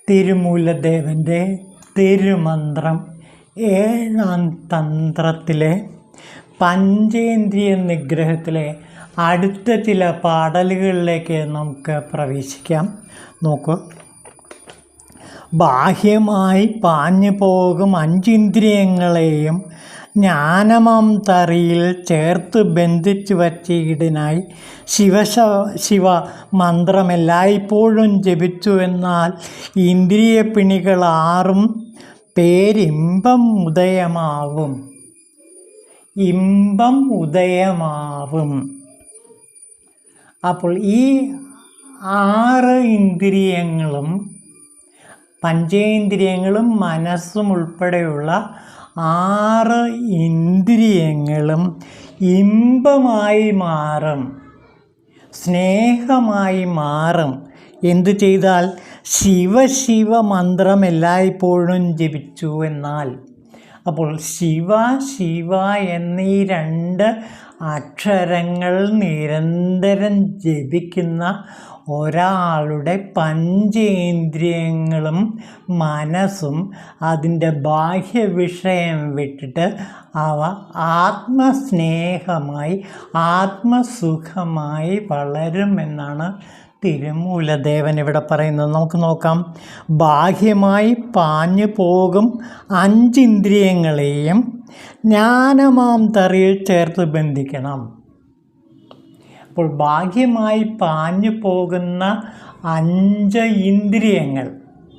തിരുമൂലദേവൻ്റെ തിരുമന്ത്രം 7-ാം തന്ത്രത്തിലെ പഞ്ചേന്ദ്രിയ നിഗ്രഹത്തിലെ അടുത്ത ചില പാടലുകളിലേക്ക് നമുക്ക് പ്രവേശിക്കാം. നോക്കൂ. ബാഹ്യമായി പാഞ്ഞു പോകും 5 ഇന്ദ്രിയങ്ങളെയും ജ്ഞാനമാം തറിയിൽ ചേർത്ത് ബന്ധിച്ചു വച്ചീടിനായി ശിവ മന്ത്രം എല്ലായ്പ്പോഴും ജപിച്ചു. എന്നാൽ ഇന്ദ്രിയ പിണികൾ 6 പേരിമ്പം ഉദയമാവും. ഇമ്പം ഉദയമാവും. അപ്പോൾ ഈ 6 ഇന്ദ്രിയങ്ങളും പഞ്ചേന്ദ്രിയങ്ങളും മനസ്സും ഉൾപ്പെടെയുള്ള 6 ഇന്ദ്രിയങ്ങളും ഇമ്പമായി മാറും, സ്നേഹമായി മാറും. എന്തു ചെയ്താൽ? ശിവ മന്ത്രം എല്ലായ്പ്പോഴും ജപിച്ചു എന്നാൽ. അപ്പോൾ ശിവ എന്നീ 2 അക്ഷരങ്ങൾ നിരന്തരം ജപിക്കുന്ന ഒരാളുടെ പഞ്ചേന്ദ്രിയങ്ങളും മനസ്സും അതിൻ്റെ ബാഹ്യവിഷയം വിട്ടിട്ട് അവ ആത്മസ്നേഹമായി ആത്മസുഖമായി വളരുമെന്നാണ് തിരുമൂലദേവൻ ഇവിടെ പറയുന്നത്. നമുക്ക് നോക്കാം. ബാഹ്യമായി പാഞ്ഞു പോകും 5 ഇന്ദ്രിയങ്ങളെയും ജ്ഞാനമാം തറിയിൽ ചേർത്ത് ബന്ധിക്കണം. അപ്പോൾ ബാഹ്യമായി പാഞ്ഞു പോകുന്ന 5 ഇന്ദ്രിയങ്ങൾ,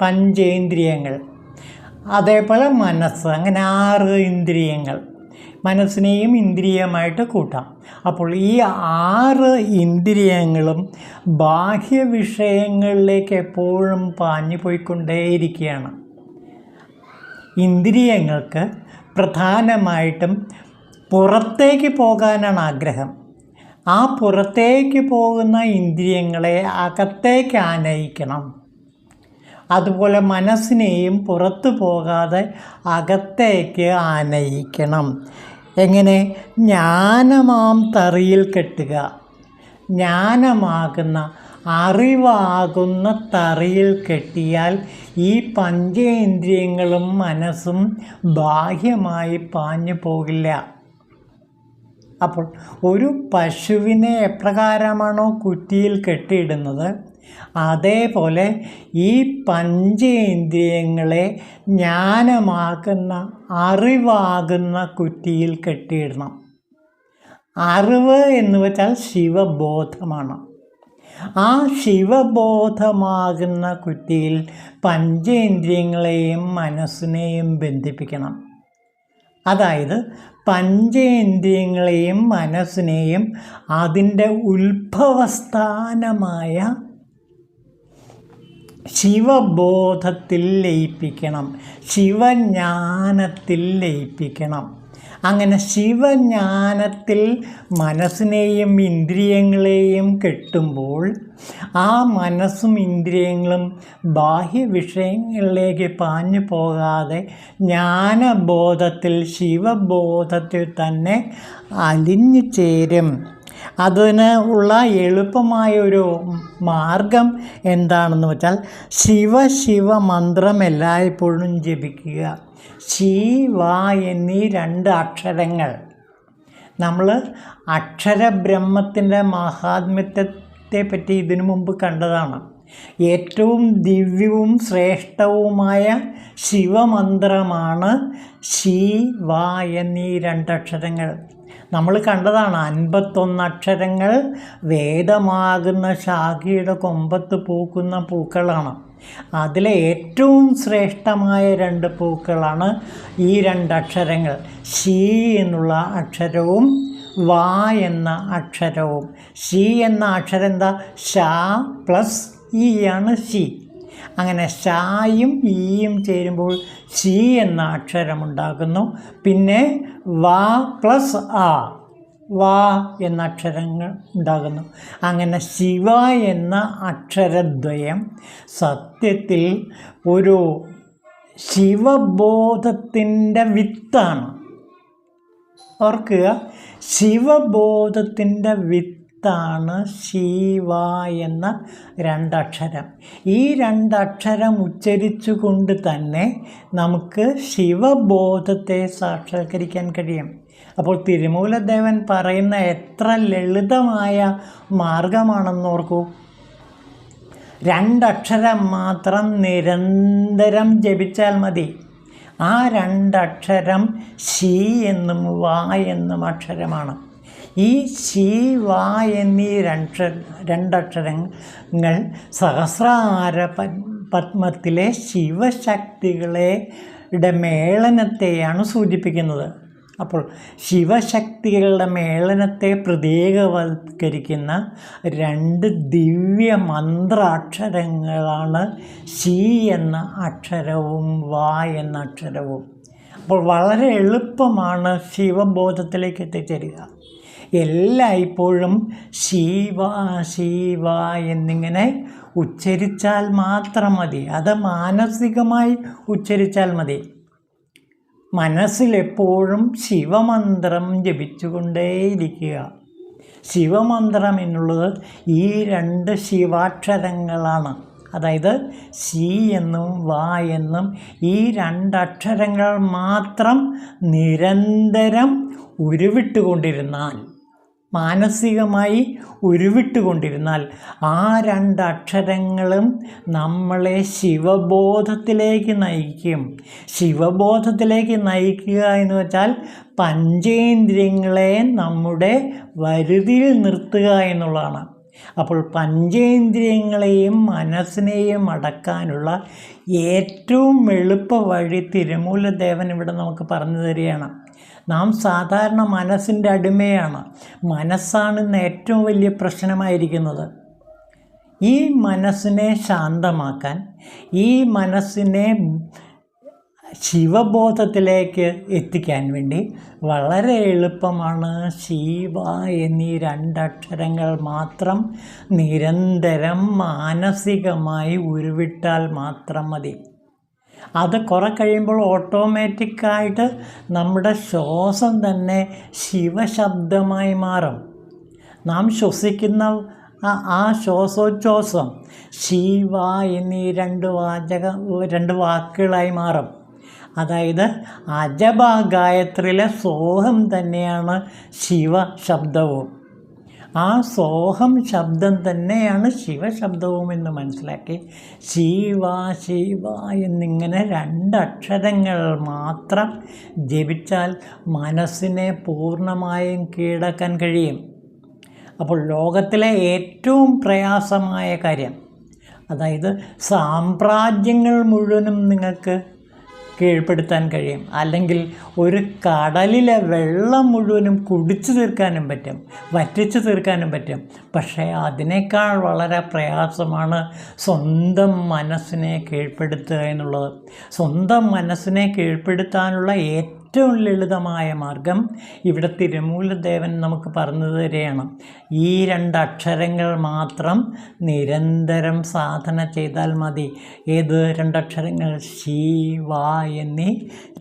പഞ്ചേന്ദ്രിയങ്ങൾ, അതേപോലെ മനസ്സ്, അങ്ങനെ 6 ഇന്ദ്രിയങ്ങൾ, മനസ്സിനെയും ഇന്ദ്രിയമായിട്ട് കൂട്ടാം. അപ്പോൾ ഈ 6 ഇന്ദ്രിയങ്ങളും ബാഹ്യ വിഷയങ്ങളിലേക്ക് എപ്പോഴും പാഞ്ഞു പോയിക്കൊണ്ടേയിരിക്കുകയാണ്. ഇന്ദ്രിയങ്ങൾക്ക് പ്രധാനമായിട്ടും പുറത്തേക്ക് പോകാനാണ് ആഗ്രഹം. ആ പുറത്തേക്ക് പോകുന്ന ഇന്ദ്രിയങ്ങളെ അകത്തേക്ക് ആനയിക്കണം. അതുപോലെ മനസ്സിനെയും പുറത്തു പോകാതെ അകത്തേക്ക് ആനയിക്കണം. എങ്ങനെ? ജ്ഞാനമാം തറിയിൽ കെട്ടുക. ജ്ഞാനമാകുന്ന, അറിവാകുന്ന തറിയിൽ കെട്ടിയാൽ ഈ പഞ്ചേന്ദ്രിയങ്ങളും മനസ്സും ബാഹ്യമായി പാഞ്ഞു പോകില്ല. അപ്പോൾ ഒരു പശുവിനെ എപ്രകാരമാണോ കുറ്റിയിൽ കെട്ടിയിടുന്നത്, അതേപോലെ ഈ പഞ്ചേന്ദ്രിയങ്ങളെ ജ്ഞാനമാകുന്ന, അറിവാകുന്ന കുറ്റിയിൽ കെട്ടിയിടണം. അറിവ് എന്ന് വെച്ചാൽ ശിവബോധമാണ്. ആ ശിവബോധമാകുന്ന കുറ്റിയിൽ പഞ്ചേന്ദ്രിയങ്ങളെയും മനസ്സിനെയും ബന്ധിപ്പിക്കണം. അതായത് പഞ്ചേന്ദ്രിയങ്ങളെയും മനസ്സിനെയും അതിൻ്റെ ഉത്ഭവസ്ഥാനമായ ശിവബോധത്തിൽ ലയിപ്പിക്കണം, ശിവജ്ഞാനത്തിൽ ലയിപ്പിക്കണം. അങ്ങനെ ശിവജ്ഞാനത്തിൽ മനസ്സിനെയും ഇന്ദ്രിയങ്ങളെയും കെട്ടുമ്പോൾ ആ മനസ്സും ഇന്ദ്രിയങ്ങളും ബാഹ്യ വിഷയങ്ങളിലേക്ക് പാഞ്ഞു പോകാതെ ജ്ഞാനബോധത്തിൽ, ശിവബോധത്തിൽ തന്നെ അലിഞ്ഞു ചേരും. അതിന് ഉള്ള എളുപ്പമായൊരു മാർഗം എന്താണെന്ന് വെച്ചാൽ ശിവ മന്ത്രം എല്ലായ്പ്പോഴും ജപിക്കുക. ശിവ എന്നീ 2 അക്ഷരങ്ങൾ നമ്മൾ അക്ഷരബ്രഹ്മത്തിൻ്റെ മഹാത്മ്യത്തെ പറ്റി ഇതിനു മുമ്പ് കണ്ടതാണ്. ഏറ്റവും ദിവ്യവും ശ്രേഷ്ഠവുമായ ശിവമന്ത്രമാണ് ശിവ എന്നീ 2 അക്ഷരങ്ങൾ. നമ്മൾ കണ്ടതാണ്. 51 അക്ഷരങ്ങൾ വേദമാകുന്ന ശാഖയുടെ കൊമ്പത്ത് പൂക്കുന്ന പൂക്കളാണ്. അതിലെ ഏറ്റവും ശ്രേഷ്ഠമായ 2 പൂക്കളാണ് ഈ 2 അക്ഷരങ്ങൾ. ശി എന്നുള്ള അക്ഷരവും വാ എന്ന അക്ഷരവും. ശി എന്ന അക്ഷരം എന്താ? ഷ പ്ലസ് ഇ ആണ് ശി. അങ്ങനെ ഷായും ഈയും ചേരുമ്പോൾ ശി എന്ന അക്ഷരമുണ്ടാകുന്നു. പിന്നെ വാ പ്ലസ് ആ, വാ എന്ന അക്ഷരങ്ങൾ ഉണ്ടാകുന്നു. അങ്ങനെ ശിവ എന്ന അക്ഷരദ്വയം സത്യത്തിൽ ഒരു ശിവബോധത്തിൻ്റെ വിത്താണ്. ഓർക്കുക, ശിവബോധത്തിൻ്റെ വിത്ത് വിത്താണ് ശിവ എന്ന രണ്ടക്ഷരം. ഈ രണ്ടക്ഷരം ഉച്ചരിച്ചുകൊണ്ട് തന്നെ നമുക്ക് ശിവബോധത്തെ സാക്ഷാത്കരിക്കാൻ കഴിയും. അപ്പോൾ തിരുമൂലദേവൻ പറയുന്ന എത്ര ലളിതമായ മാർഗമാണെന്നോർക്കൂ. രണ്ടക്ഷരം മാത്രം നിരന്തരം ജപിച്ചാൽ മതി. ആ രണ്ടക്ഷരം ശി എന്നും വാ എന്നും അക്ഷരമാണ്. ഈ ശി വാ എന്നീ രണ്ടക്ഷരങ്ങൾ സഹസ്രാര പത്മത്തിലെ ശിവശക്തികളുടെ മേളനത്തെയാണ് സൂചിപ്പിക്കുന്നത്. അപ്പോൾ ശിവശക്തികളുടെ മേളനത്തെ പ്രതീകവൽക്കരിക്കുന്ന രണ്ട് ദിവ്യ മന്ത്രാക്ഷരങ്ങളാണ് ശി എന്ന അക്ഷരവും വാ എന്ന അക്ഷരവും. അപ്പോൾ വളരെ എളുപ്പമാണ് ശിവബോധത്തിലേക്ക് എത്തിച്ചേരുക. എല്ലായ്പ്പോഴും ശിവ ശിവ എന്നിങ്ങനെ ഉച്ചരിച്ചാൽ മാത്രം മതി. അത് മാനസികമായി ഉച്ചരിച്ചാൽ മതി. മനസ്സിലെപ്പോഴും ശിവമന്ത്രം ജപിച്ചുകൊണ്ടേയിരിക്കുക. ശിവമന്ത്രം എന്നുള്ളത് ഈ രണ്ട് ശിവാക്ഷരങ്ങളാണ്. അതായത് ശി എന്നും വാ എന്നും ഈ രണ്ടക്ഷരങ്ങൾ മാത്രം നിരന്തരം ഉരുവിട്ടുകൊണ്ടിരുന്നാൽ, മാനസികമായി ഉരുവിട്ടുകൊണ്ടിരുന്നാൽ ആ രണ്ടക്ഷരങ്ങളും നമ്മളെ ശിവബോധത്തിലേക്ക് നയിക്കും. ശിവബോധത്തിലേക്ക് നയിക്കുക എന്ന് വെച്ചാൽ പഞ്ചേന്ദ്രിയങ്ങളെ നമ്മുടെ വരുതിയിൽ നിർത്തുക എന്നുള്ളതാണ്. അപ്പോൾ പഞ്ചേന്ദ്രിയങ്ങളെയും മനസ്സിനെയും അടക്കാനുള്ള ഏറ്റവും എളുപ്പ വഴി തിരുമൂലദേവൻ ഇവിടെ നമുക്ക് പറഞ്ഞു തരികയാണ്. നാം സാധാരണ മനസ്സിൻ്റെ അടിമയാണ്. മനസ്സാണ് ഇന്ന് ഏറ്റവും വലിയ പ്രശ്നമായിരിക്കുന്നത്. ഈ മനസ്സിനെ ശാന്തമാക്കാൻ, ഈ മനസ്സിനെ ശിവബോധത്തിലേക്ക് എത്തിക്കാൻ വേണ്ടി വളരെ എളുപ്പമാണ് ശിവ എന്നീ രണ്ടക്ഷരങ്ങൾ മാത്രം നിരന്തരം മാനസികമായി ഉരുവിട്ടാൽ മാത്രം മതി. അത് കുറെ കഴിയുമ്പോൾ ഓട്ടോമാറ്റിക്കായിട്ട് നമ്മുടെ ശ്വാസം തന്നെ ശിവശബ്ദമായി മാറും. നാം ശ്വസിക്കുന്ന ആ ശ്വാസോച്ഛ്വാസം ശിവ എന്നീ രണ്ട് വാക്കുകളായി മാറും. അതായത് അജപ ഗായത്രിയിലെ സോഹം തന്നെയാണ് ശിവശബ്ദവും. ആ സോഹം ശബ്ദം തന്നെയാണ് ശിവശബ്ദവും എന്ന് മനസ്സിലാക്കി ശിവ ശിവ എന്നിങ്ങനെ രണ്ടക്ഷരങ്ങൾ മാത്രം ജപിച്ചാൽ മനസ്സിനെ പൂർണ്ണമായും കീഴടക്കാൻ കഴിയും. അപ്പോൾ ലോകത്തിലെ ഏറ്റവും പ്രയാസമായ കാര്യം, അതായത് സാമ്രാജ്യങ്ങൾ മുഴുവനും നിങ്ങൾക്ക് കീഴ്പ്പെടുത്താൻ കഴിയും. അല്ലെങ്കിൽ ഒരു കടലിലെ വെള്ളം മുഴുവനും കുടിച്ചു തീർക്കാനും പറ്റും, വറ്റിച്ചു തീർക്കാനും പറ്റും. പക്ഷേ അതിനേക്കാൾ വളരെ പ്രയാസമാണ് സ്വന്തം മനസ്സിനെ കീഴ്പ്പെടുത്തുക എന്നുള്ളത്. സ്വന്തം മനസ്സിനെ കീഴ്പ്പെടുത്താനുള്ള ഏറ്റവും ലളിതമായ മാർഗം ഇവിടെ തിരുമൂലദേവൻ നമുക്ക് പറഞ്ഞു തരികയാണ്. ഈ രണ്ടക്ഷരങ്ങൾ മാത്രം നിരന്തരം സാധന ചെയ്താൽ മതി. ഏത് രണ്ടക്ഷരങ്ങൾ? ശിവ എന്നീ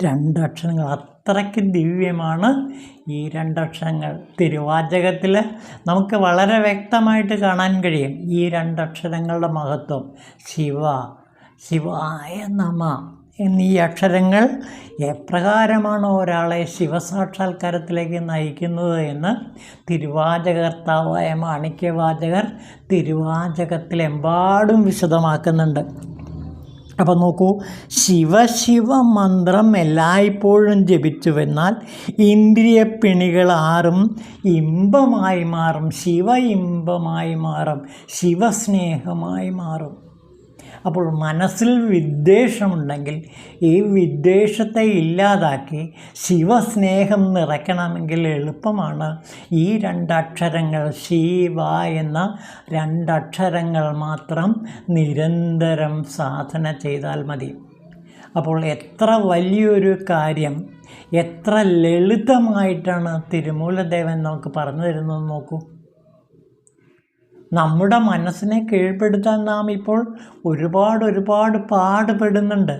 രണ്ടക്ഷരങ്ങൾ. അത്രയ്ക്ക് ദിവ്യമാണ് ഈ രണ്ടക്ഷരങ്ങൾ. തിരുവാചകത്തിൽ നമുക്ക് വളരെ വ്യക്തമായിട്ട് കാണാൻ കഴിയും ഈ രണ്ടക്ഷരങ്ങളുടെ മഹത്വം. ശിവ, ശിവായ നമ എന്നീ അക്ഷരങ്ങൾ എപ്രകാരമാണ് ഒരാളെ ശിവസാക്ഷാത്കാരത്തിലേക്ക് നയിക്കുന്നത് എന്ന് തിരുവാചകർത്താവായ മാണിക്യവാചകർ തിരുവാചകത്തിലെമ്പാടും വിശദമാക്കുന്നുണ്ട്. അപ്പോൾ നോക്കൂ, ശിവശിവ മന്ത്രം എല്ലായ്പ്പോഴും ജപിച്ചുവെന്നാൽ ഇന്ദ്രിയപ്പിണികൾ ആറും ഇമ്പമായി മാറും, ശിവ ഇമ്പമായി മാറും, ശിവസ്നേഹമായി മാറും. അപ്പോൾ മനസ്സിൽ വിദ്വേഷമുണ്ടെങ്കിൽ ഈ വിദ്വേഷത്തെ ഇല്ലാതാക്കി ശിവസ്നേഹം നിറയ്ക്കണമെങ്കിൽ എളുപ്പമാണ് ഈ രണ്ടക്ഷരങ്ങൾ ശിവ എന്ന രണ്ടക്ഷരങ്ങൾ മാത്രം നിരന്തരം സാധന ചെയ്താൽ മതി. അപ്പോൾ എത്ര വലിയൊരു കാര്യം, എത്ര ലളിതമായിട്ടാണ് തിരുമൂലദേവൻ നമുക്ക് പറഞ്ഞു തരുന്നത് നോക്കൂ. നമ്മുടെ മനസ്സിനെ കീഴ്പ്പെടുത്താൻ നാം ഇപ്പോൾ ഒരുപാട് പാടുപെടുന്നുണ്ട്.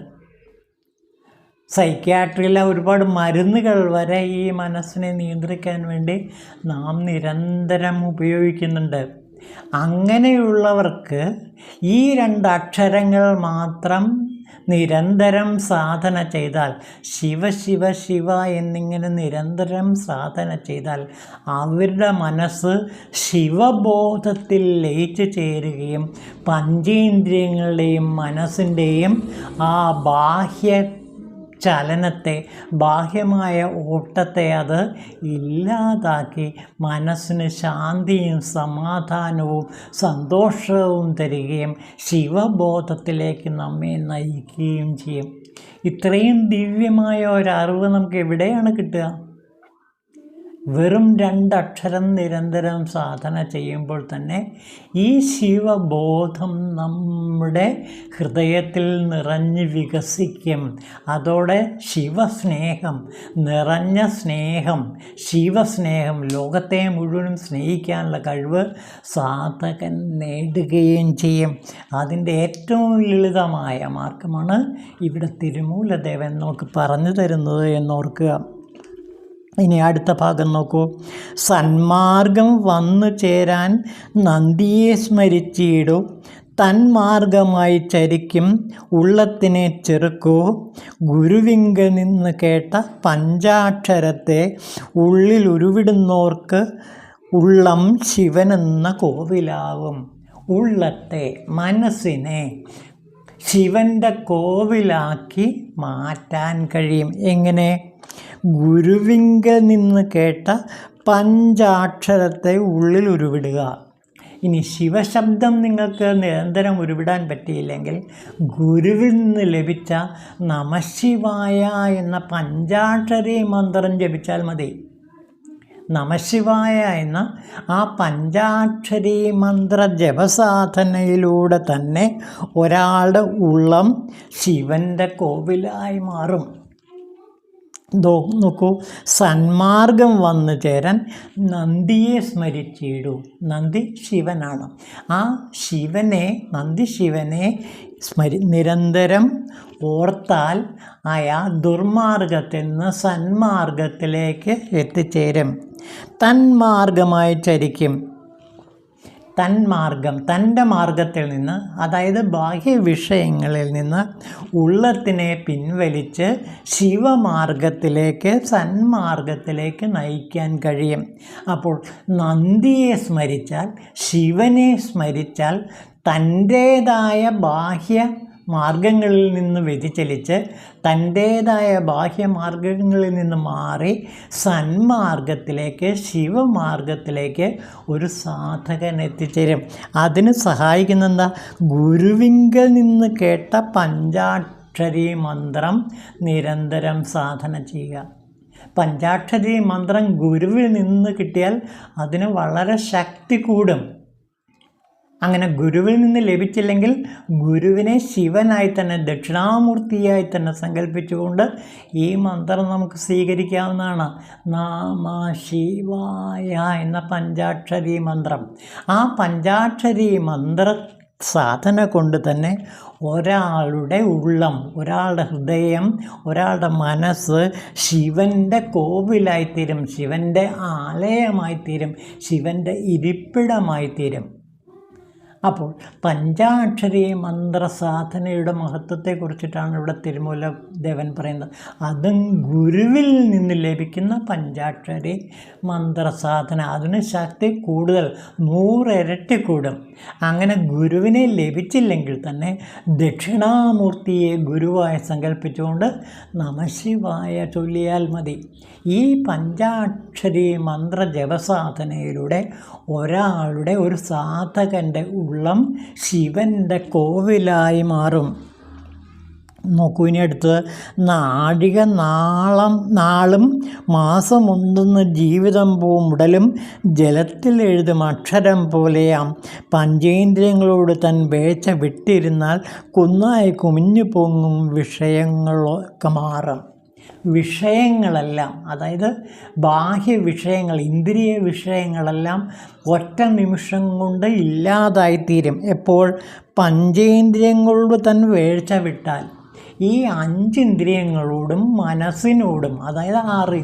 സൈക്യാട്രിയിലെ ഒരുപാട് മരുന്നുകൾ വരെ ഈ മനസ്സിനെ നിയന്ത്രിക്കാൻ വേണ്ടി നാം നിരന്തരം ഉപയോഗിക്കുന്നുണ്ട്. അങ്ങനെയുള്ളവർക്ക് ഈ 2 അക്ഷരങ്ങൾ മാത്രം നിരന്തരം സാധന ചെയ്താൽ, ശിവ ശിവ ശിവ എന്നിങ്ങനെ നിരന്തരം സാധന ചെയ്താൽ അവരുടെ മനസ്സ് ശിവബോധത്തിൽ ലയിച്ചു ചേരുകയും പഞ്ചേന്ദ്രിയങ്ങളുടെയും മനസ്സിൻ്റെയും ആ ബാഹ്യ ചലനത്തെ, ബാഹ്യമായ ഓട്ടത്തെ അത് ഇല്ലാതാക്കി മനസ്സിന് ശാന്തിയും സമാധാനവും സന്തോഷവും തരികയും ശിവബോധത്തിലേക്ക് നമ്മെ നയിക്കുകയും ചെയ്യും. ഇത്രയും ദിവ്യമായ ഒരറിവ് നമുക്ക് എവിടെയാണ് കിട്ടുക? വെറും 2 അക്ഷരം നിരന്തരം സാധന ചെയ്യുമ്പോൾ തന്നെ ഈ ശിവബോധം നമ്മുടെ ഹൃദയത്തിൽ നിറഞ്ഞ് വികസിക്കും. അതോടെ ശിവസ്നേഹം, നിറഞ്ഞ സ്നേഹം, ശിവസ്നേഹം, ലോകത്തെ മുഴുവനും സ്നേഹിക്കാനുള്ള കഴിവ് സാധകൻ നേടുകയും ചെയ്യും. അതിൻ്റെ ഏറ്റവും ലളിതമായ മാർഗമാണ് ഇവിടെ തിരുമൂലദേവൻ നമുക്ക് പറഞ്ഞു തരുന്നത് എന്നോർക്കുക. ഇനി അടുത്ത ഭാഗം നോക്കൂ. സന്മാർഗം വന്നു ചേരാൻ നന്ദിയെ സ്മരിച്ചിടൂ, തന്മാർഗമായി ചരിക്കും ഉള്ളത്തിനെ ചെറുക്കൂ, ഗുരുവിങ്കൽ നിന്ന് കേട്ട പഞ്ചാക്ഷരത്തെ ഉള്ളിൽ ഉരുവിടുന്നോർക്ക് ഉള്ളം ശിവനെന്ന കോവിലാവും. ഉള്ളത്തെ, മനസ്സിനെ ശിവൻ്റെ കോവിലാക്കി മാറ്റാൻ കഴിയും. എങ്ങനെ? ഗുരുവിങ്കൽ നിന്ന് കേട്ട പഞ്ചാക്ഷരത്തെ ഉള്ളിൽ ഉരുവിടുക. ഇനി ശിവശബ്ദം നിങ്ങൾക്ക് നിരന്തരം ഉരുവിടാൻ പറ്റിയില്ലെങ്കിൽ ഗുരുവിൽ നിന്ന് ലഭിച്ച നമഃശിവായ എന്ന പഞ്ചാക്ഷരി മന്ത്രം ജപിച്ചാൽ മതി. നമഃശിവായ എന്ന ആ പഞ്ചാക്ഷരി മന്ത്ര ജപസാധനയിലൂടെ തന്നെ ഒരാളുടെ ഉള്ളം ശിവൻ്റെ കോവിലായി മാറും. നോക്കൂ, സന്മാർഗം വന്നു ചേരാൻ നന്ദിയെ സ്മരിച്ചിടൂ. നന്ദി ശിവനാണ്. ആ ശിവനെ, നന്ദി ശിവനെ നിരന്തരം ഓർത്താൽ അയാൾ ദുർമാർഗത്തിൽ നിന്ന് സന്മാർഗത്തിലേക്ക് എത്തിച്ചേരും. തന്മാർഗമായി ചരിക്കും. തന്മാർഗം, തൻ്റെ മാർഗത്തിൽ നിന്ന്, അതായത് ബാഹ്യ വിഷയങ്ങളിൽ നിന്ന് ഉള്ളത്തിനെ പിൻവലിച്ച് ശിവമാർഗത്തിലേക്ക്, സന്മാർഗത്തിലേക്ക് നയിക്കാൻ കഴിയും. അപ്പോൾ നന്ദിയെ സ്മരിച്ചാൽ, ശിവനെ സ്മരിച്ചാൽ തൻ്റേതായ ബാഹ്യ മാർഗങ്ങളിൽ നിന്ന് വ്യതിചലിച്ച് തൻ്റേതായ ബാഹ്യമാർഗങ്ങളിൽ നിന്ന് മാറി സന്മാർഗത്തിലേക്ക്, ശിവമാർഗത്തിലേക്ക് ഒരു സാധകൻ എത്തിച്ചേരും. അതിന് സഹായിക്കുന്ന എന്താ? ഗുരുവിങ്കൽ നിന്ന് കേട്ട പഞ്ചാക്ഷരി മന്ത്രം നിരന്തരം സാധന ചെയ്യുക. പഞ്ചാക്ഷരി മന്ത്രം ഗുരുവിൽ നിന്ന് കിട്ടിയാൽ അതിന് വളരെ ശക്തി കൂടും. അങ്ങനെ ഗുരുവിൽ നിന്ന് ലഭിച്ചില്ലെങ്കിൽ ഗുരുവിനെ ശിവനായി തന്നെ, ദക്ഷിണാമൂർത്തിയായി തന്നെ സങ്കല്പിച്ചുകൊണ്ട് ഈ മന്ത്രം നമുക്ക് സ്വീകരിക്കാവുന്നതാണ്. നമ ശിവായ എന്ന പഞ്ചാക്ഷരി മന്ത്രം. ആ പഞ്ചാക്ഷരി മന്ത്ര സാധന കൊണ്ട് തന്നെ ഒരാളുടെ ഉള്ളം, ഒരാളുടെ ഹൃദയം, ഒരാളുടെ മനസ്സ് ശിവൻ്റെ കോവിലായിത്തീരും, ശിവൻ്റെ ആലയമായിത്തീരും, ശിവൻ്റെ ഇരിപ്പിടമായിത്തീരും. അപ്പോൾ പഞ്ചാക്ഷരി മന്ത്രസാധനയുടെ മഹത്വത്തെക്കുറിച്ചിട്ടാണ് ഇവിടെ തിരുമൂലദേവൻ പറയുന്നത്. അതും ഗുരുവിൽ നിന്ന് ലഭിക്കുന്ന പഞ്ചാക്ഷരി മന്ത്രസാധന, അതിന് ശക്തി കൂടുതൽ, 100 ഇരട്ടി കൂടും. അങ്ങനെ ഗുരുവിനെ ലഭിച്ചില്ലെങ്കിൽ തന്നെ ദക്ഷിണാമൂർത്തിയെ ഗുരുവായി സങ്കല്പിച്ചുകൊണ്ട് നമഃശിവായ ചൊല്ലിയാൽ മതി. ഈ പഞ്ചാക്ഷരി മന്ത്ര ജപസാധനയിലൂടെ ഒരാളുടെ, ഒരു സാധകൻ്റെ ഉള്ളം ശിവൻ്റെ കോവിലായി മാറും. നോക്കൂ, ഇനി അടുത്ത് നാഴിക നാളും മാസമുണ്ടെന്ന് ജീവിതം പൂമുടലും ജലത്തിൽ എഴുതും അക്ഷരം പോലെയാം. പഞ്ചേന്ദ്രിയങ്ങളോട് തൻ വേഴ്ച വിട്ടിരുന്നാൽ കുന്നായി കുമിഞ്ഞു പൊങ്ങും വിഷയങ്ങളൊക്കെ മാറും. വിഷയങ്ങളെല്ലാം, അതായത് ബാഹ്യ വിഷയങ്ങൾ, ഇന്ദ്രിയ വിഷയങ്ങളെല്ലാം ഒറ്റ നിമിഷം കൊണ്ട് ഇല്ലാതായിത്തീരും. എപ്പോൾ? പഞ്ചേന്ദ്രിയങ്ങളോട് തൻ വേഴ്ച വിട്ടാൽ. ഈ 5 ഇന്ദ്രിയങ്ങളോടും മനസ്സിനോടും, അതായത് 6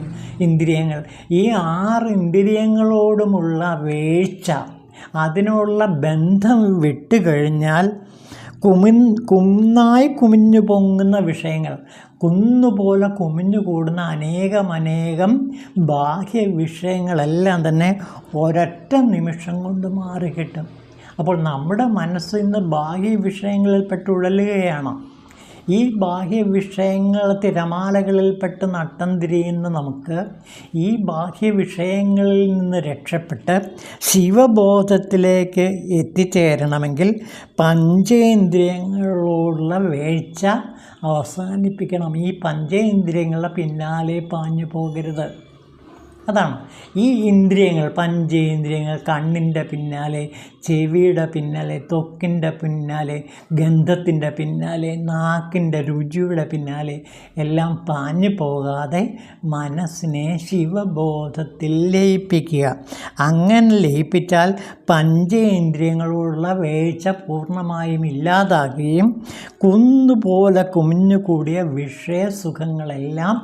ഇന്ദ്രിയങ്ങൾ, ഈ 6 ഇന്ദ്രിയങ്ങളോടുമുള്ള വീഴ്ച, അതിനുള്ള ബന്ധം വിട്ടുകഴിഞ്ഞാൽ കുന്നായി കുമിഞ്ഞു പൊങ്ങുന്ന വിഷയങ്ങൾ, കുന്നുപോലെ കുമിഞ്ഞു കൂടുന്ന അനേകം ബാഹ്യ വിഷയങ്ങളെല്ലാം തന്നെ ഒരൊറ്റ നിമിഷം കൊണ്ട് മാറിക്കിട്ടും. അപ്പോൾ നമ്മുടെ മനസ്സ് ഇന്ന് ബാഹ്യ വിഷയങ്ങളിൽപ്പെട്ട് ഉഴലുകയാണ്. ഈ ബാഹ്യ വിഷയങ്ങൾ തിരമാലകളിൽപ്പെട്ട് നട്ടം തിരിയുന്ന നമുക്ക് ഈ ബാഹ്യ വിഷയങ്ങളിൽ നിന്ന് രക്ഷപ്പെട്ട് ശിവബോധത്തിലേക്ക് എത്തിച്ചേരണമെങ്കിൽ പഞ്ചേന്ദ്രിയങ്ങളോടുള്ള വീഴ്ച അവസാനിപ്പിക്കണം. ഈ പഞ്ചേന്ദ്രിയങ്ങളുടെ പിന്നാലെ പാഞ്ഞു പോകരുത്. അതാണ് ഈ ഇന്ദ്രിയങ്ങൾ, പഞ്ചേന്ദ്രിയങ്ങൾ, കണ്ണിൻ്റെ പിന്നാലെ, ചെവിയുടെ പിന്നാലെ, ത്വക്കിൻ്റെ പിന്നാലെ, ഗന്ധത്തിൻ്റെ പിന്നാലെ, നാക്കിൻ്റെ രുചിയുടെ പിന്നാലെ എല്ലാം പാഞ്ഞു പോകാതെ മനസ്സിനെ ശിവബോധത്തിൽ ലയിപ്പിക്കുക. അങ്ങനെ ലയിപ്പിച്ചാൽ പഞ്ചേന്ദ്രിയങ്ങളോടുള്ള വീഴ്ച പൂർണ്ണമായും ഇല്ലാതാകുകയും കുന്നുപോലെ കുമിഞ്ഞുകൂടിയ വിഷയസുഖങ്ങളെല്ലാം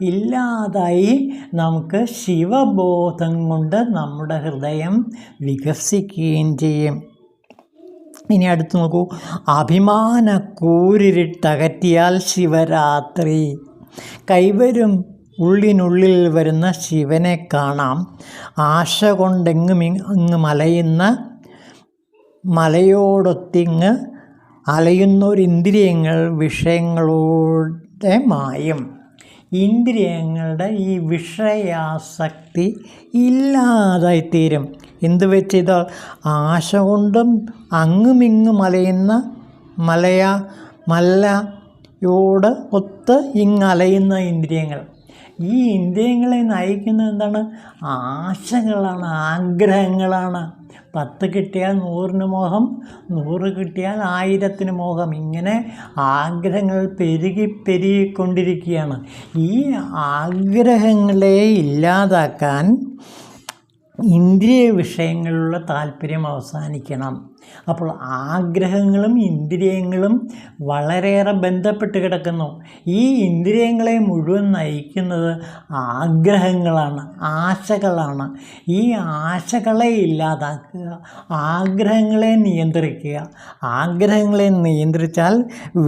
ഇല്ലാതായി നമുക്ക് ശിവബോധം കൊണ്ട് നമ്മുടെ ഹൃദയം വികസിക്കുകയും ചെയ്യും. ഇനി അടുത്ത് നോക്കൂ. അഭിമാന കൂരിരുട്ടകറ്റിയാൽ ശിവരാത്രി. കൈവരും ഉള്ളിനുള്ളിൽ വരുന്ന ശിവനെ കാണാം. ആശ കൊണ്ടെങ്ങ് മലയുന്ന മലയോടൊത്തിങ്ങ് അലയുന്നൊരിന്ദ്രിയങ്ങൾ വിഷയങ്ങളുടെ മായും. ഇന്ദ്രിയങ്ങളുടെ ഈ വിഷയാസക്തി ഇല്ലാതായിത്തീരും. എന്ത് വെച്ചിതാൽ ആശ കൊണ്ടും അങ്ങുമിങ്ങും അലയുന്ന മലയോട് ഒത്ത് ഇങ്ങലയുന്ന ഇന്ദ്രിയങ്ങൾ. ഈ ഇന്ദ്രിയങ്ങളെ നയിക്കുന്നത് എന്താണ്? ആശകളാണ്, ആഗ്രഹങ്ങളാണ്. 10 കിട്ടിയാൽ 100-ന് മോഹം, 100 കിട്ടിയാൽ 1000-ന് മോഹം. ഇങ്ങനെ ആഗ്രഹങ്ങൾ പെരുകിക്കൊണ്ടിരിക്കുകയാണ്. ഈ ആഗ്രഹങ്ങളെ ഇല്ലാതാക്കാൻ ഇന്ദ്രിയ വിഷയങ്ങളിലുള്ള താല്പര്യം അവസാനിക്കണം. അപ്പോൾ ആഗ്രഹങ്ങളും ഇന്ദ്രിയങ്ങളും വളരെയേറെ ബന്ധപ്പെട്ട് കിടക്കുന്നു. ഈ ഇന്ദ്രിയങ്ങളെ മുഴുവൻ നയിക്കുന്നത് ആഗ്രഹങ്ങളാണ്, ആശകളാണ്. ഈ ആശകളെ ഇല്ലാതാക്കുക, ആഗ്രഹങ്ങളെ നിയന്ത്രിക്കുക. ആഗ്രഹങ്ങളെ നിയന്ത്രിച്ചാൽ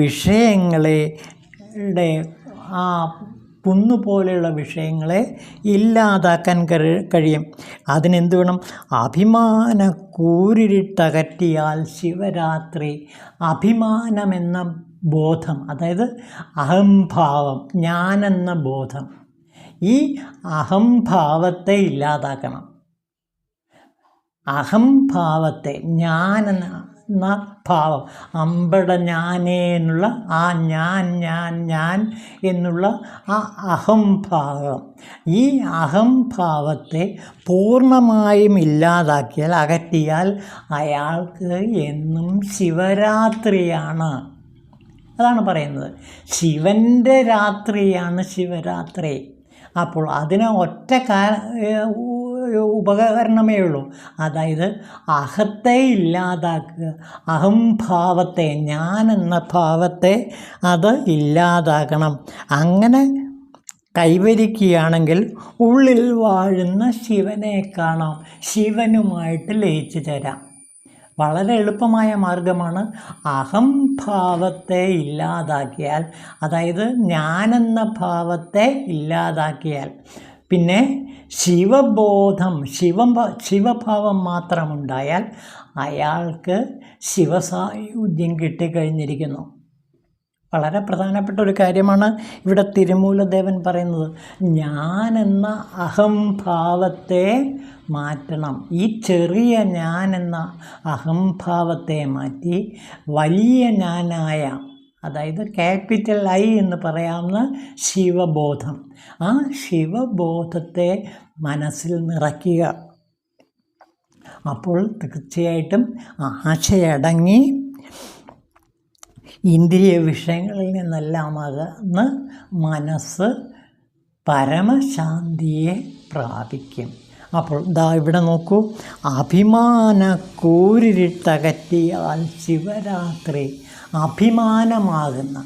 വിഷയങ്ങളെ ആ കുന്നുപോലെയുള്ള വിഷയങ്ങളെ ഇല്ലാതാക്കാൻ കഴിയും. അതിനെന്ത് വേണം? അഭിമാന കൂരിരുട്ടകറ്റിയാൽ ശിവരാത്രി. അഭിമാനമെന്ന ബോധം, അതായത് അഹംഭാവം, ഞാനെന്ന ബോധം, ഈ അഹംഭാവത്തെ ഇല്ലാതാക്കണം. അഹംഭാവത്തെ, ഞാനെന്ന ഭാവം, അമ്പട ഞാനേ എന്നുള്ള ആ ഞാൻ എന്നുള്ള ആ അഹംഭാവം, ഈ അഹംഭാവത്തെ പൂർണ്ണമായും ഇല്ലാതാക്കിയാൽ, അകറ്റിയാൽ അയാൾക്ക് എന്നും ശിവരാത്രിയാണ്. അതാണ് പറയുന്നത്. ശിവൻ്റെ രാത്രിയാണ് ശിവരാത്രി. അപ്പോൾ അതിന് ഒറ്റ ഉപകരണമേ ഉള്ളൂ. അതായത് അഹത്തെ ഇല്ലാതാക്കുക, അഹംഭാവത്തെ, ഞാനെന്ന ഭാവത്തെ അത് ഇല്ലാതാക്കണം. അങ്ങനെ കൈവരിക്കുകയാണെങ്കിൽ ഉള്ളിൽ വാഴുന്ന ശിവനെ കാണാം, ശിവനുമായിട്ട് ലയിച്ചു ചേരാം. വളരെ എളുപ്പമായ മാർഗമാണ്. അഹംഭാവത്തെ ഇല്ലാതാക്കിയാൽ, അതായത് ഞാനെന്ന ഭാവത്തെ ഇല്ലാതാക്കിയാൽ, പിന്നെ ശിവബോധം, ശിവഭാവം മാത്രമുണ്ടായാൽ അയാൾക്ക് ശിവസായുജ്യം കിട്ടിക്കഴിഞ്ഞിരിക്കുന്നു. വളരെ പ്രധാനപ്പെട്ട ഒരു കാര്യമാണ് ഇവിടെ തിരുമൂലദേവൻ പറയുന്നത്. ഞാനെന്ന അഹംഭാവത്തെ മാറ്റണം. ഈ ചെറിയ ഞാനെന്ന അഹംഭാവത്തെ മാറ്റി വലിയ ഞാനായ, അതായത് ക്യാപിറ്റൽ I എന്ന് പറയാവുന്ന ശിവബോധം, ആ ശിവബോധത്തെ മനസ്സിൽ നിറയ്ക്കുക. അപ്പോൾ തീർച്ചയായിട്ടും ആശയടങ്ങി ഇന്ദ്രിയ വിഷയങ്ങളിൽ നിന്നെല്ലാം അകന്ന് മനസ്സ് പരമശാന്തിയെ പ്രാപിക്കും. അപ്പോൾ ദാ ഇവിടെ നോക്കൂ, അഭിമാന കൂരിരുട്ടകറ്റിയാൽ ശിവരാത്രി. അഭിമാനമാകുന്ന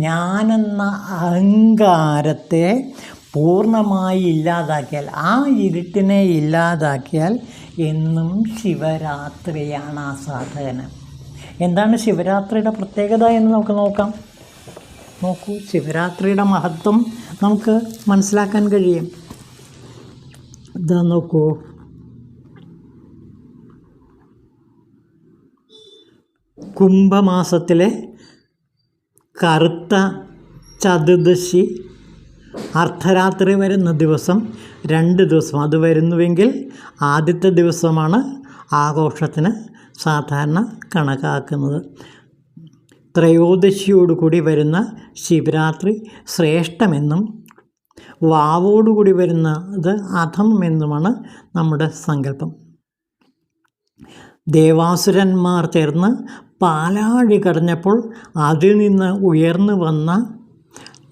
ഞാനെന്ന അഹങ്കാരത്തെ പൂർണ്ണമായി ഇല്ലാതാക്കിയാൽ, ആ ഇരുട്ടിനെ ഇല്ലാതാക്കിയാൽ എന്നും ശിവരാത്രിയാണ് ആ സാധകന്. എന്താണ് ശിവരാത്രിയുടെ പ്രത്യേകത എന്ന് നമുക്ക് നോക്കാം. നോക്കൂ, ശിവരാത്രിയുടെ മഹത്വം നമുക്ക് മനസ്സിലാക്കാൻ കഴിയും. ഇതാ നോക്കൂ, കുംഭമാസത്തിലെ കറുത്ത ചതുർദശി അർദ്ധരാത്രി വരുന്ന ദിവസം 2 ദിവസം അത് വരുന്നുവെങ്കിൽ ആദ്യത്തെ ദിവസമാണ് ആഘോഷത്തിന് സാധാരണ കണക്കാക്കുന്നത്. ത്രയോദശിയോടുകൂടി വരുന്ന ശിവരാത്രി ശ്രേഷ്ഠമെന്നും വാവോടുകൂടി വരുന്നത് അധമെന്നുമാണ് നമ്മുടെ സങ്കല്പം. ദേവാസുരന്മാർ ചേർന്ന് പാലാഴി കടഞ്ഞപ്പോൾ അതിൽ നിന്ന് ഉയർന്നു വന്ന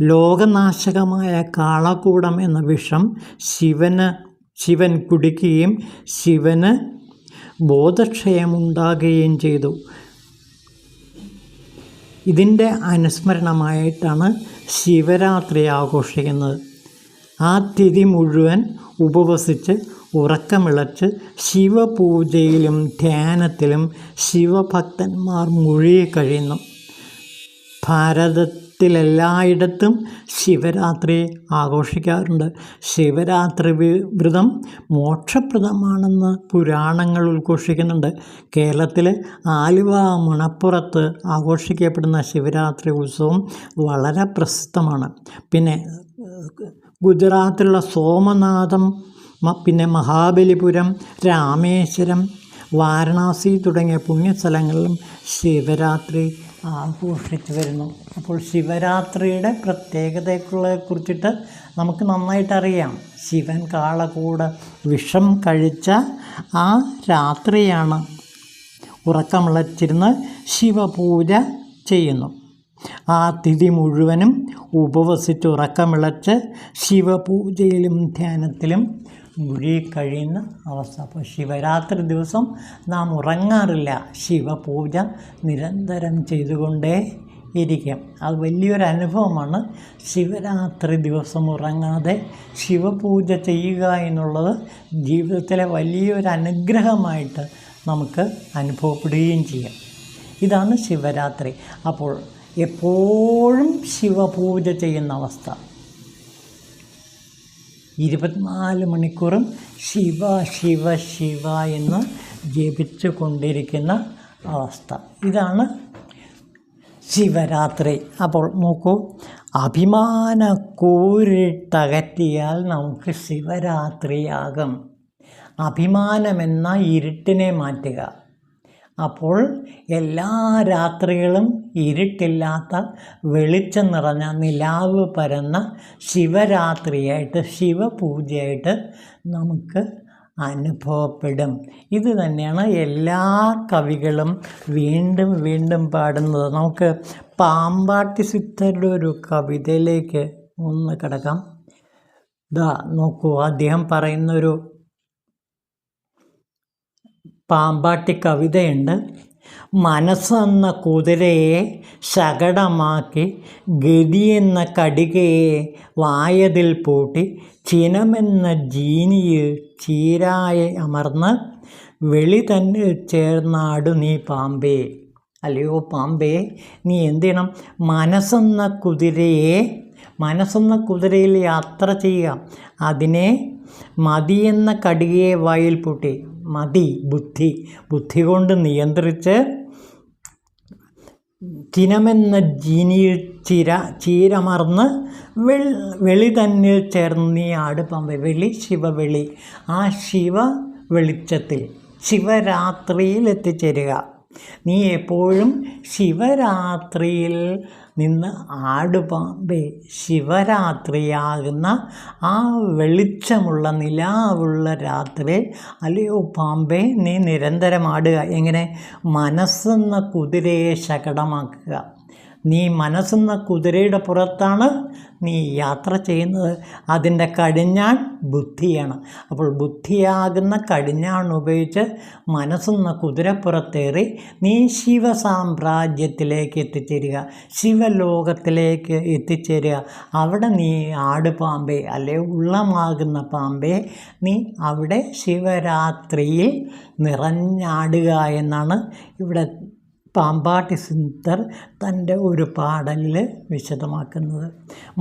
ലോകനാശകമായ കാളകൂടം എന്ന വിഷം ശിവൻ കുടിക്കുകയും ശിവന് ബോധക്ഷയമുണ്ടാകുകയും ചെയ്തു. ഇതിൻ്റെ അനുസ്മരണമായിട്ടാണ് ശിവരാത്രി ആഘോഷിക്കുന്നത്. ആ തിഥി മുഴുവൻ ഉപവസിച്ച് ഉറക്കമിളച്ച് ശിവപൂജയിലും ധ്യാനത്തിലും ശിവഭക്തന്മാർ മുഴുകിക്കഴിയുന്നു. ഭാരതത്തിലെല്ലായിടത്തും ശിവരാത്രി ആഘോഷിക്കാറുണ്ട്. ശിവരാത്രി വ്രതം മോക്ഷപ്രദമാണെന്ന് പുരാണങ്ങൾ ഉദ്ഘോഷിക്കുന്നുണ്ട്. കേരളത്തിലെ ആലുവ മണപ്പുറത്ത് ആഘോഷിക്കപ്പെടുന്ന ശിവരാത്രി ഉത്സവം വളരെ പ്രസിദ്ധമാണ്. പിന്നെ ഗുജറാത്തിലുള്ള സോമനാഥം, പിന്നെ മഹാബലിപുരം, രാമേശ്വരം, വാരണാസി തുടങ്ങിയ പുണ്യസ്ഥലങ്ങളിലും ശിവരാത്രി ആഘോഷിച്ചു വരുന്നു. അപ്പോൾ ശിവരാത്രിയുടെ പ്രത്യേകതയെക്കുറിച്ചിട്ട് നമുക്ക് നന്നായിട്ടറിയാം. ശിവൻ കാളകൂട വിഷം കഴിച്ച ആ രാത്രിയാണ് ഉറക്കമിളച്ചിരുന്ന് ശിവപൂജ ചെയ്യുന്നു. ആ തിഥി മുഴുവനും ഉപവസിച്ച് ഉറക്കമിളച്ച് ശിവപൂജയിലും ധ്യാനത്തിലും മുഴുകിക്കഴിയുന്ന അവസ്ഥ. അപ്പോൾ ശിവരാത്രി ദിവസം നാം ഉറങ്ങാറില്ല, ശിവപൂജ നിരന്തരം ചെയ്തുകൊണ്ടേ ഇരിക്കാം. അത് വലിയൊരു അനുഭവമാണ്. ശിവരാത്രി ദിവസം ഉറങ്ങാതെ ശിവപൂജ ചെയ്യുക എന്നുള്ളത് ജീവിതത്തിലെ വലിയൊരു അനുഗ്രഹമായിട്ട് നമുക്ക് അനുഭവപ്പെടുകയും ചെയ്യാം. ഇതാണ് ശിവരാത്രി. അപ്പോൾ എപ്പോഴും ശിവപൂജ ചെയ്യുന്ന അവസ്ഥ, 24 മണിക്കൂറും ശിവ ശിവ ശിവ എന്ന് ജപിച്ചു കൊണ്ടിരിക്കുന്ന അവസ്ഥ, ഇതാണ് ശിവരാത്രി. അപ്പോൾ നോക്കൂ, അഭിമാന കൂരിട്ടകറ്റിയാൽ നമുക്ക് ശിവരാത്രിയാകും. അഭിമാനമെന്ന ഇരുട്ടിനെ മാറ്റുക. അപ്പോൾ എല്ലാ രാത്രികളും ഇരുട്ടില്ലാത്ത വെളിച്ചം നിറഞ്ഞ നിലാവ് പരന്ന ശിവരാത്രിയായിട്ട്, ശിവപൂജയായിട്ട് നമുക്ക് അനുഭവപ്പെടും. ഇത് തന്നെയാണ് എല്ലാ കവികളും വീണ്ടും വീണ്ടും പാടുന്നത്. നമുക്ക് പാമ്പാട്ടി സിദ്ധരുടെ ഒരു കവിതയിലേക്ക് ഒന്ന് കിടക്കാം. ദാ നോക്കൂ, അദ്ദേഹം പറയുന്നൊരു പാമ്പാട്ടി കവിതയുണ്ട്. മനസ്സെന്ന കുതിരയെ ശകടമാക്കി, ഗതിയെന്ന കടികയെ വായതിൽ പൂട്ടി, ചിനമെന്ന ജീനിയിൽ ചീരായെ അമർന്ന്, വെളി തന്നെ ചേർന്നാടു നീ പാമ്പേ. അല്ലയോ പാമ്പേ, നീ എന്ത് ചെയ്യണം? മനസ്സെന്ന കുതിരയിൽ യാത്ര ചെയ്യുക. അതിനെ മതിയെന്ന കടികയെ വായിൽ പൂട്ടി, മതി ബുദ്ധി കൊണ്ട് നിയന്ത്രിച്ച്, ചിനമെന്ന ജീനിയിൽ ചീരമർന്ന്, വെളി തന്നിൽ ചേർന്ന് നീ ആട് പാമ്പേ. വെളി ശിവവെളി. ആ ശിവ വെളിച്ചത്തിൽ ശിവരാത്രിയിൽ എത്തിച്ചേരുക. നീ എപ്പോഴും ശിവരാത്രിയിൽ നിന്ന് ആടുപാമ്പേ. ശിവരാത്രിയാകുന്ന ആ വെളിച്ചമുള്ള നിലാവുള്ള രാത്രിയിൽ അല്ലയോ പാമ്പേ, നീ നിരന്തരം ആടുക. എങ്ങനെ? മനസ്സെന്ന കുതിരയെ ശകടമാക്കുക. നീ മനസ്സെന്ന കുതിരയുടെ പുറത്താണ് നീ യാത്ര ചെയ്യുന്നത്. അതിൻ്റെ കടിഞ്ഞാൺ ബുദ്ധിയാണ്. അപ്പോൾ ബുദ്ധിയാകുന്ന കടിഞ്ഞാൺ ഉപയോഗിച്ച് മനസ്സെന്ന കുതിരപ്പുറത്തേറി നീ ശിവസാമ്രാജ്യത്തിലേക്ക് എത്തിച്ചേരുക, ശിവലോകത്തിലേക്ക് എത്തിച്ചേരുക. അവിടെ നീ ആടുപാമ്പെ അല്ലെ ഉള്ളമാകുന്ന പാമ്പെ നീ അവിടെ ശിവരാത്രിയിൽ നിറഞ്ഞാടുക എന്നാണ് ഇവിടെ പാമ്പാട്ടി സിദ്ധർ തൻ്റെ ഒരു പാടലിൽ വിശദമാക്കുന്നത്.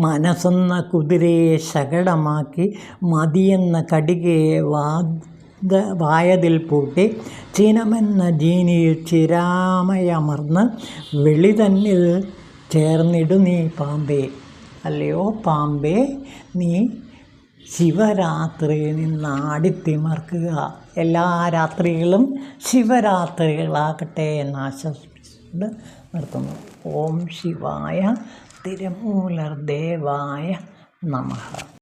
മനസ്സെന്ന കുതിരയെ ശകടമാക്കി മതിയെന്ന കടികയെ വായതിൽ പൂട്ടി ചിനമെന്ന ജീനിയിൽ ചിരാമയമർന്ന് വെളി തന്നിൽ ചേർന്നിടു നീ പാമ്പേ. അല്ലയോ പാമ്പേ, നീ ശിവരാത്രിയിൽ നിന്ന് ആടിത്തിമർക്കുക. എല്ലാ രാത്രികളും ശിവരാത്രികളാകട്ടെ എന്ന് ആശംസിച്ചുകൊണ്ട് നിർത്തുന്നു. ഓം ശിവായ തിരുമൂലർ ദേവായ നമഃ.